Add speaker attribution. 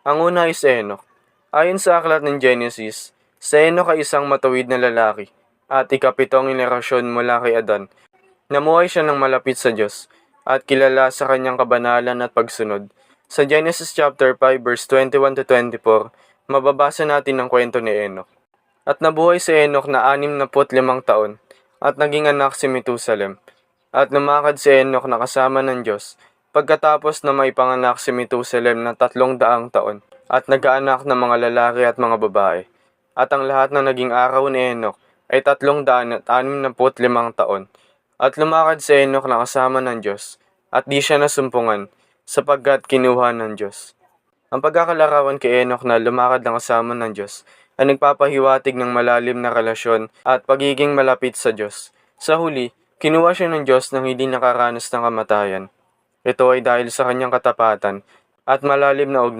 Speaker 1: Ang una ay si Enoch. Ayon sa aklat ng Genesis, si Enoch ay isang matuwid na lalaki at ikapitong henerasyon mula kay Adan. Namuhay siya ng malapit sa Diyos at kilala sa kanyang kabanalan at pagsunod. Sa Genesis chapter 5 verse 21 to 24, mababasa natin ang kwento ni Enoch. At nabuhay si Enoch na 65 taon at naging anak si Metusalem. At lumakad si Enoch na kasama ng Diyos pagkatapos na maipanganak si Metusalem na 300 taon at nagkaanak ng mga lalaki at mga babae. At ang lahat na naging araw ni Enoch ay 365 taon. At lumakad si Enoch na kasama ng Diyos at di siya nasumpungan sapagkat kinuha ng Diyos. Ang pagkakalarawan kay Enoch na lumakad ng kasama ng Diyos ay nagpapahiwatig ng malalim na relasyon at pagiging malapit sa Diyos. Sa huli, kinuha siya ng Diyos nang hindi nakaranas ng kamatayan. Ito ay dahil sa kanyang katapatan at malalim na ugnayan